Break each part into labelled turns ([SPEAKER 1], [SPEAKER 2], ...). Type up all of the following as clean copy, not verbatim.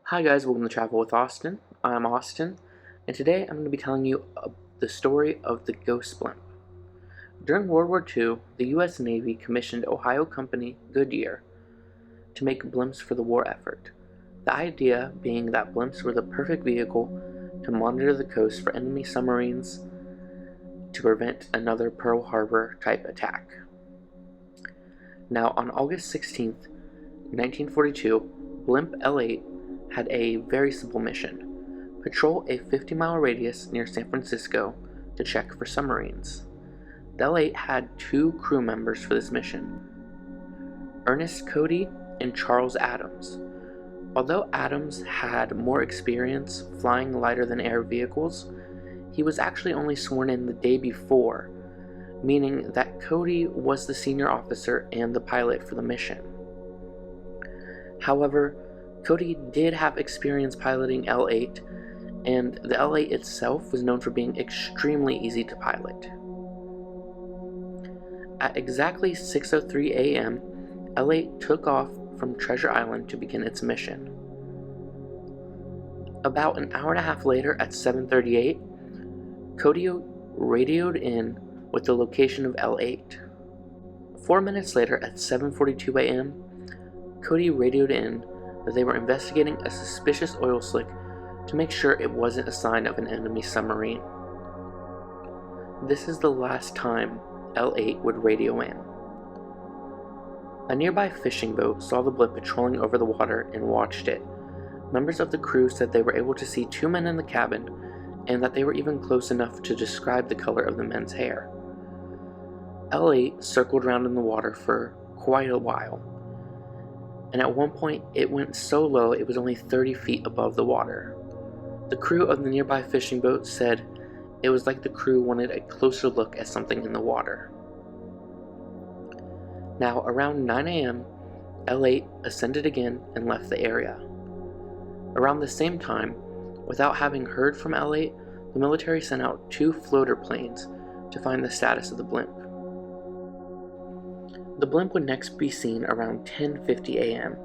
[SPEAKER 1] Hi guys, welcome to Travel with Austin. I'm Austin, and today I'm going to be telling you the story of the Ghost Blimp. During World War II, the U.S. Navy commissioned Ohio company Goodyear to make blimps for the war effort. The idea being that blimps were the perfect vehicle to monitor the coast for enemy submarines to prevent another Pearl Harbor type attack. Now, on August 16th, 1942, Blimp L8 had a very simple mission: patrol a 50-mile radius near San Francisco to check for submarines. The L8 had two crew members for this mission: Ernest Cody and Charles Adams. Although Adams had more experience flying lighter-than-air vehicles, he was actually only sworn in the day before, meaning that Cody was the senior officer and the pilot for the mission. However, Cody did have experience piloting L8, and the L8 itself was known for being extremely easy to pilot. At exactly 6:03 a.m., L8 took off from Treasure Island to begin its mission. About an hour and a half later, at 7:38, Cody radioed in with the location of L8. 4 minutes later, at 7:42 a.m., Cody radioed in that they were investigating a suspicious oil slick to make sure it wasn't a sign of an enemy submarine. This is the last time L8 would radio in. A nearby fishing boat saw the blimp patrolling over the water and watched it. Members of the crew said they were able to see two men in the cabin, and that they were even close enough to describe the color of the men's hair. L8 circled around in the water for quite a while, and at one point it went so low it was only 30 feet above the water. The crew of the nearby fishing boat said it was like the crew wanted a closer look at something in the water. Now, around 9 a.m., L8 ascended again and left the area. Around the same time, without having heard from L8, the military sent out two floater planes to find the status of the blimp. The blimp would next be seen around 10:50 a.m.,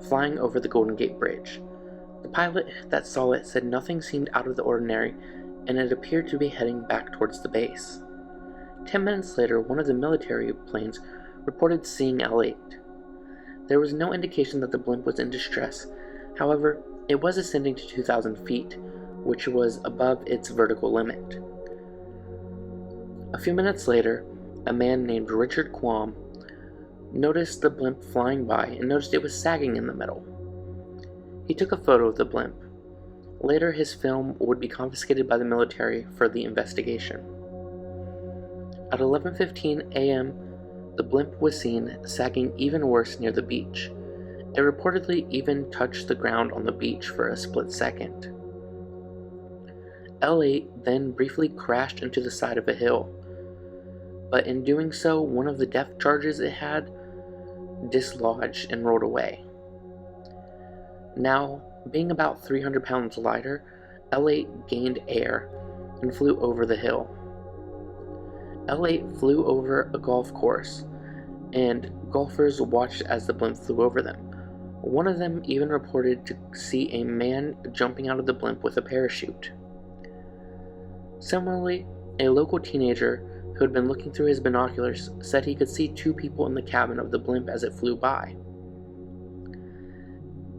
[SPEAKER 1] flying over the Golden Gate Bridge. The pilot that saw it said nothing seemed out of the ordinary, and it appeared to be heading back towards the base. 10 minutes later, one of the military planes reported seeing L8. There was no indication that the blimp was in distress. However, it was ascending to 2,000 feet, which was above its vertical limit. A few minutes later, a man named Richard Quam noticed the blimp flying by and noticed it was sagging in the middle. He took a photo of the blimp. Later, his film would be confiscated by the military for the investigation. At 11:15 a.m., the blimp was seen sagging even worse near the beach. It reportedly even touched the ground on the beach for a split second. L8 then briefly crashed into the side of a hill, but in doing so, one of the depth charges it had dislodged and rolled away. Now, being about 300 pounds lighter, L8 gained air and flew over the hill. L8 flew over a golf course, and golfers watched as the blimp flew over them. One of them even reported to see a man jumping out of the blimp with a parachute. Similarly, a local teenager who had been looking through his binoculars said he could see two people in the cabin of the blimp as it flew by.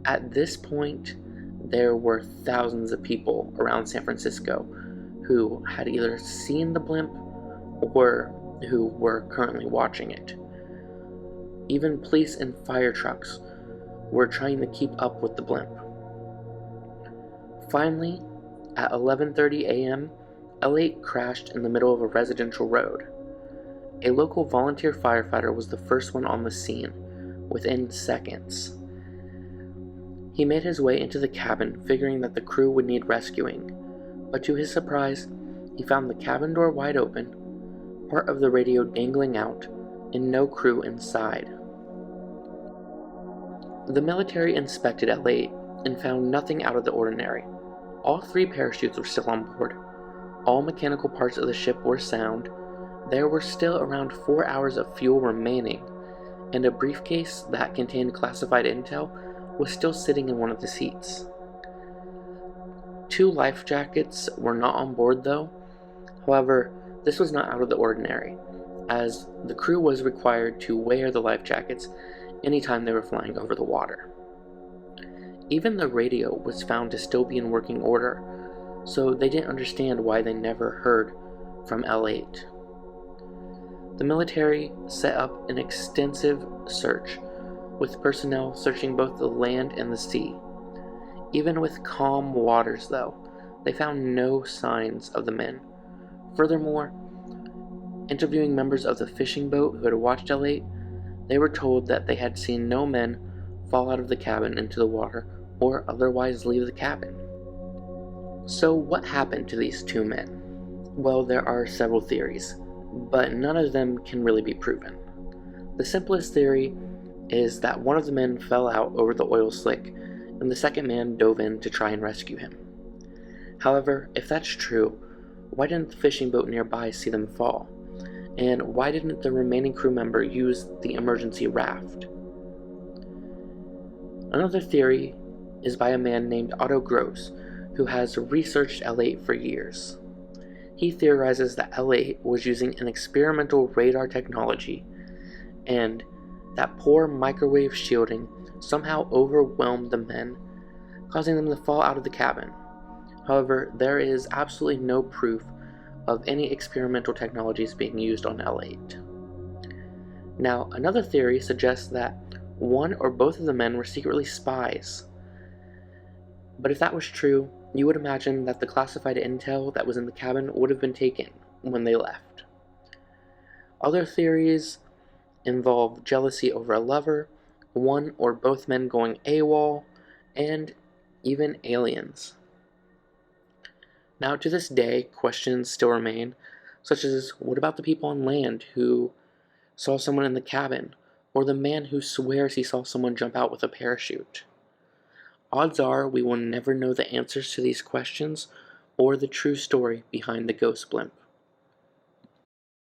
[SPEAKER 1] At this point, there were thousands of people around San Francisco who had either seen the blimp or who were currently watching it. Even police and fire trucks were trying to keep up with the blimp. Finally, at 11:30 a.m., L8 crashed in the middle of a residential road. A local volunteer firefighter was the first one on the scene, within seconds. He made his way into the cabin, figuring that the crew would need rescuing, but to his surprise, he found the cabin door wide open, part of the radio dangling out, and no crew inside. The military inspected L8 and found nothing out of the ordinary. All three parachutes were still on board. All mechanical parts of the ship were sound. There were still around 4 hours of fuel remaining, and a briefcase that contained classified intel was still sitting in one of the seats. 2 life jackets were not on board though. However, this was not out of the ordinary, as the crew was required to wear the life jackets anytime they were flying over the water. Even the radio was found to still be in working order, so they didn't understand why they never heard from L8. The military set up an extensive search, with personnel searching both the land and the sea. Even with calm waters, though, they found no signs of the men. Furthermore, interviewing members of the fishing boat who had watched L8, they were told that they had seen no men fall out of the cabin into the water or otherwise leave the cabin. So what happened to these 2 men? Well, there are several theories, but none of them can really be proven. The simplest theory is that one of the men fell out over the oil slick and the second man dove in to try and rescue him. However, if that's true, why didn't the fishing boat nearby see them fall? And why didn't the remaining crew member use the emergency raft? Another theory is by a man named Otto Gross, who has researched L8 for years. He theorizes that L8 was using an experimental radar technology, and that poor microwave shielding somehow overwhelmed the men, causing them to fall out of the cabin. However, there is absolutely no proof of any experimental technologies being used on L8. Now, another theory suggests that one or both of the men were secretly spies. But if that was true, you would imagine that the classified intel that was in the cabin would have been taken when they left. Other theories involve jealousy over a lover, one or both men going AWOL, and even aliens. Now, to this day, questions still remain, such as what about the people on land who saw someone in the cabin, or the man who swears he saw someone jump out with a parachute? Odds are we will never know the answers to these questions or the true story behind the ghost blimp.